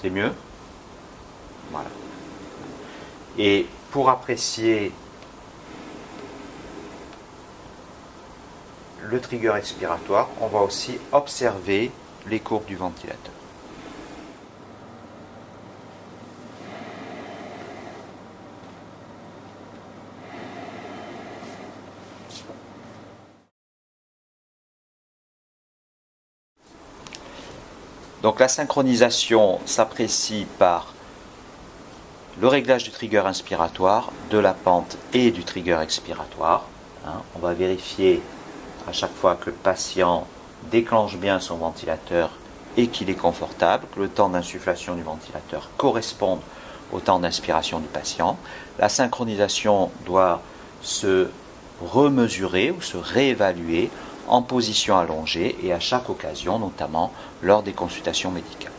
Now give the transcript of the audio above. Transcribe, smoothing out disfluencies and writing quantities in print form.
C'est mieux? Voilà. Et pour apprécier le trigger expiratoire, on va aussi observer les courbes du ventilateur. Donc la synchronisation s'apprécie par le réglage du trigger inspiratoire, de la pente et du trigger expiratoire. On va vérifier à chaque fois que le patient déclenche bien son ventilateur et qu'il est confortable, que le temps d'insufflation du ventilateur corresponde au temps d'inspiration du patient. La synchronisation doit se remesurer ou se réévaluer en position allongée et à chaque occasion, notamment lors des consultations médicales.